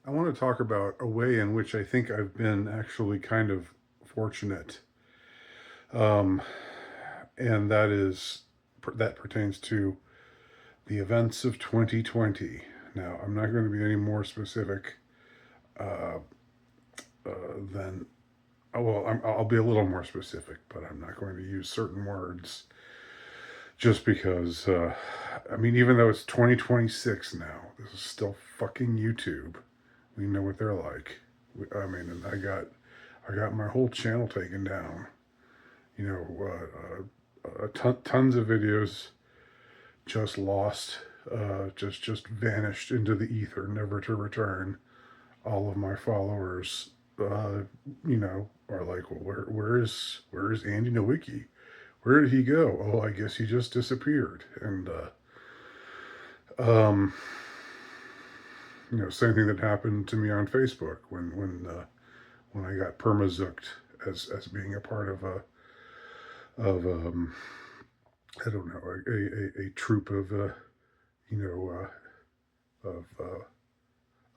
I want to talk about a way in which I think I've been actually kind of fortunate. Um, and that pertains to the events of 2020. Now, I'm not going to be any more specific uh, than, well, I'll be a little more specific, but I'm not going to use certain words just because, I mean, even though it's 2026 now, this is still fucking YouTube. We know what they're like. I mean, and I got my whole channel taken down. You know, tons of videos just lost, just vanished into the ether, never to return. All of my followers, are like, well, where is Andy Nowicki? Where did he go? Oh, I guess he just disappeared. And um, same thing that happened to me on Facebook when I got permazooked as being a part of I don't know, a troop of you know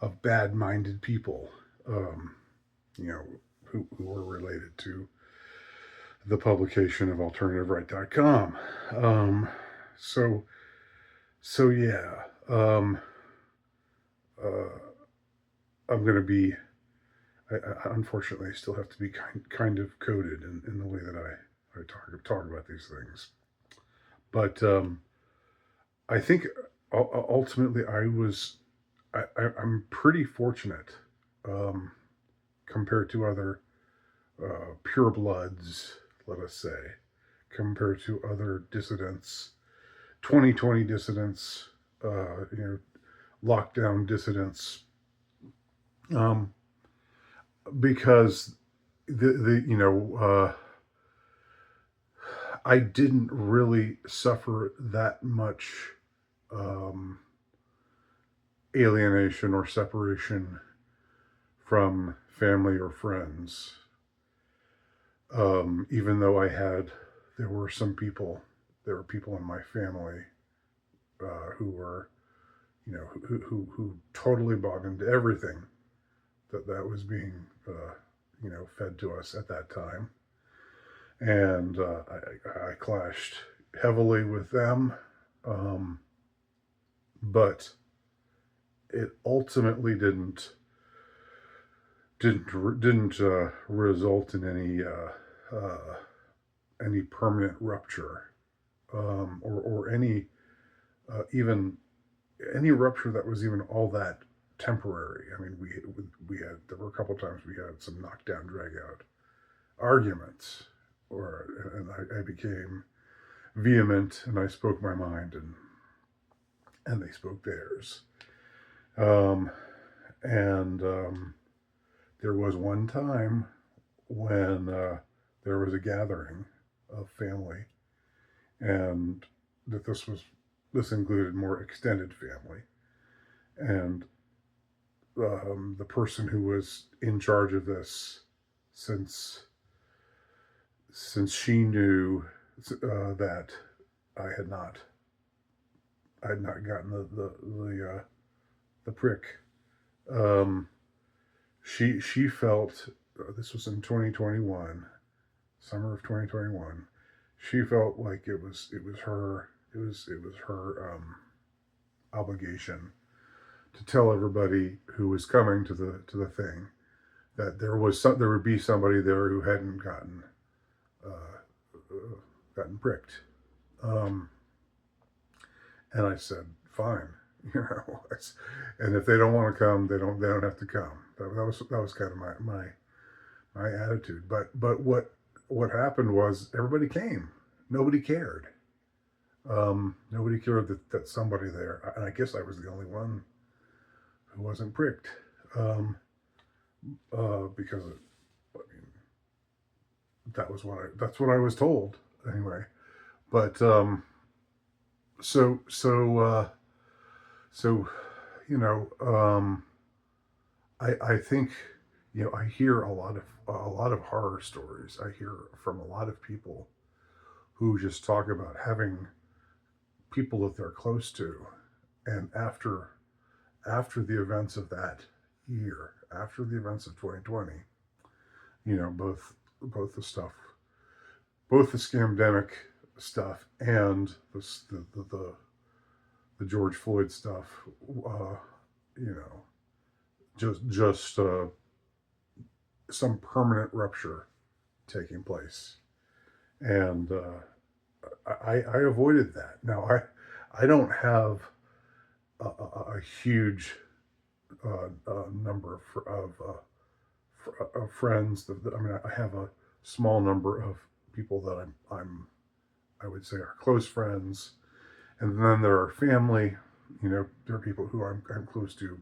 of bad-minded people, um, you know, who were related to the publication of AlternativeRight.com. Um, so so yeah, uh, I'm going to be. Unfortunately, I still have to be kind of coded in the way that I talk about these things. But I think ultimately I'm pretty fortunate, um, compared to other purebloods, let us say, compared to other dissidents, 2020 dissidents, lockdown dissidents, um, because the I didn't really suffer that much um, alienation or separation from family or friends. Even though there were there were people in my family who were, who totally bought into everything that was being, fed to us at that time, and I clashed heavily with them, um, but it ultimately didn't result in any permanent rupture, or any even any rupture that was even all that temporary. I mean, we had there were a couple times we had some knockdown, drag out arguments, or and I became vehement and I spoke my mind, and they spoke theirs. Um, and There was one time when there was a gathering of family, and that this included more extended family, and the person who was in charge of this, since she knew that I had not gotten the prick. Um, she felt, this was in 2021, summer of 2021. She felt like it was her obligation to tell everybody who was coming to the thing that there would be somebody there who hadn't uh, gotten pricked. Um, and I said, fine, you know, and if they don't want to come, they don't have to come. That was kind of my attitude. But what happened was everybody came. Nobody cared. Nobody cared that somebody there, and I guess I was the only one who wasn't pricked, because I mean, that's what I was told anyway. But so so so you know, I think, I hear a lot of horror stories. I hear from a lot of people who just talk about having people that they're close to, and after the events of that, year after the events of 2020, both the stuff, both the scamdemic stuff and the George Floyd stuff, uh, you know, just some permanent rupture taking place, and I avoided that. Now I don't have a huge number of friends. I mean, I have a small number of people that I would say are close friends, and then there are family. There are people who I'm close to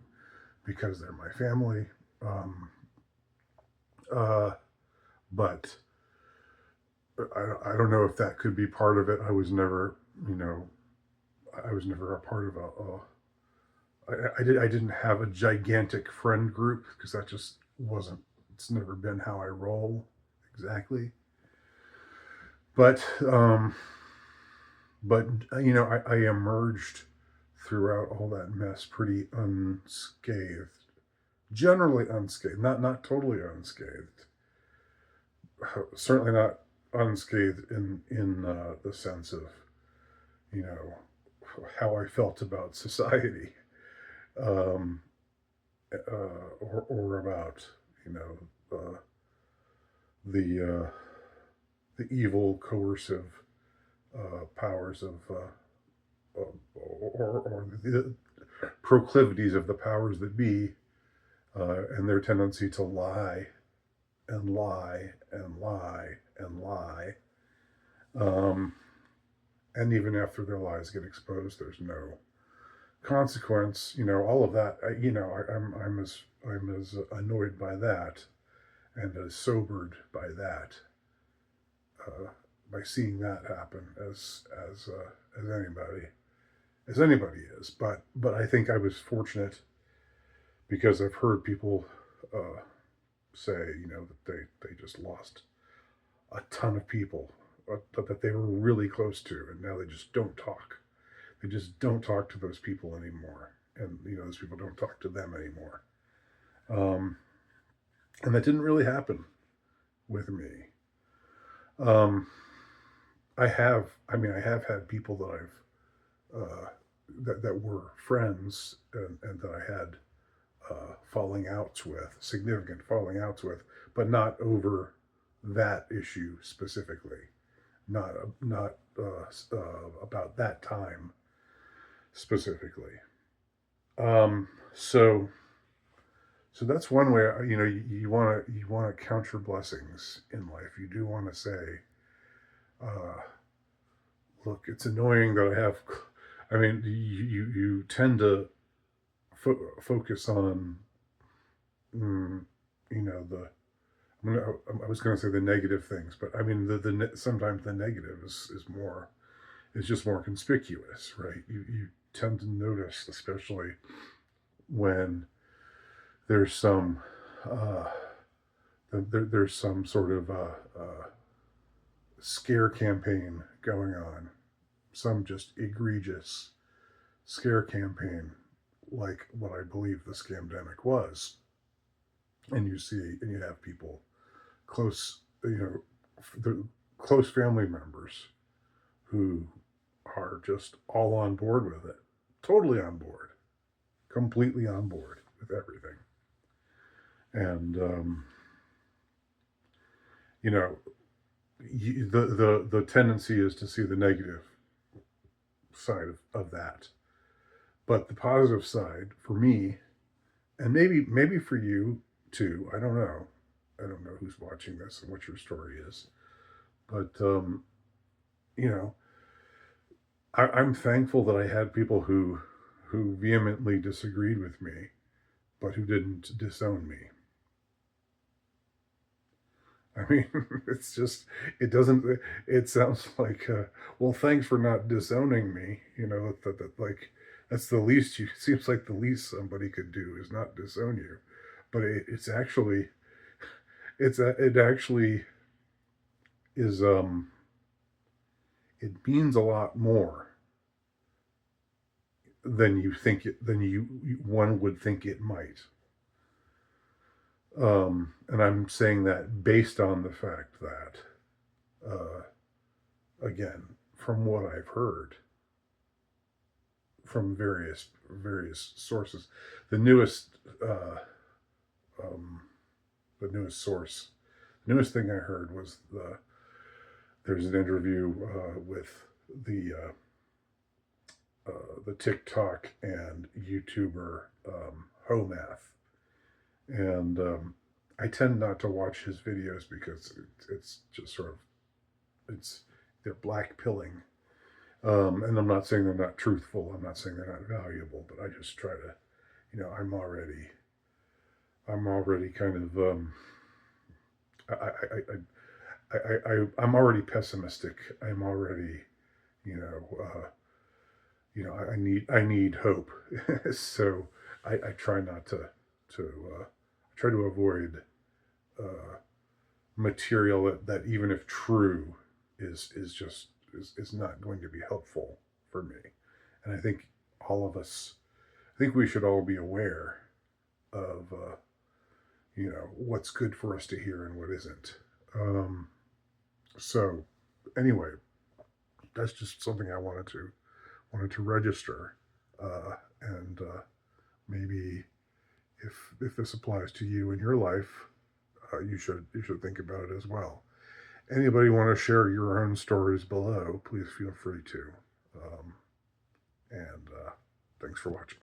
because they're my family. Um, uh, but I don't know if that could be part of it. You know, I was never a part of I didn't have a gigantic friend group because that just wasn't. It's never been how I roll exactly. But but I emerged throughout all that mess pretty unscathed. Generally unscathed, not totally unscathed. Certainly not unscathed in the sense of you know how I felt about society, um, or about you know uh, the evil coercive powers of or the proclivities of the powers that be, and their tendency to lie and lie and lie and lie. Um, and even after their lies get exposed, there's no consequence. All of that. I'm as annoyed by that and as sobered by that, uh, by seeing that happen as anybody is. But I think I was fortunate because I've heard people uh, say that they just lost a ton of people that they were really close to, and now they just don't talk. They just don't talk to those people anymore, and those people don't talk to them anymore. Um, and that didn't really happen with me. Um, I have had people that that were friends and that I had falling outs with, significant falling outs with, but not over that issue specifically. Not about that time specifically. So that's one way. You want to count your blessings in life. You do want to say, uh, look, it's annoying that I have. I mean, you tend to focus on, mm, the. I was going to say the negative things, but I mean sometimes the negative is just more conspicuous, right? You tend to notice, especially when there's some uh, there's some sort of scare campaign going on, some just egregious scare campaign like what I believe the scamdemic was, and you have people close, the close family members who are just all on board with it, totally on board, completely on board with everything. And you know, the tendency is to see the negative side of that, but the positive side for me, and maybe for you too. I don't know who's watching this and what your story is, but you know, I'm thankful that I had people who vehemently disagreed with me, but who didn't disown me. I mean, it's just, it doesn't, it sounds like, well, thanks for not disowning me. Like, that's the least seems like the least somebody could do is not disown you. But it actually is, it means a lot more than one would think it might. And I'm saying that based on the fact that, again, from what I've heard from various sources, the newest um, the newest source, the newest thing I heard was there's an interview with the the TikTok and YouTuber Homath, and I tend not to watch his videos because it's just sort of it's they're black pilling, and I'm not saying they're not truthful. I'm not saying they're not valuable, but I just try to, I'm already kind of I'm already pessimistic. I'm already you know I need hope. So I try not to try to avoid uh, material that even if true is just is not going to be helpful for me. And I think all of us, I think we should all be aware of what's good for us to hear and what isn't. Um, so anyway, that's just something I wanted to register, and maybe if this applies to you in your life, you should think about it as well. Anybody want to share your own stories below? Please feel free to. Um, and thanks for watching.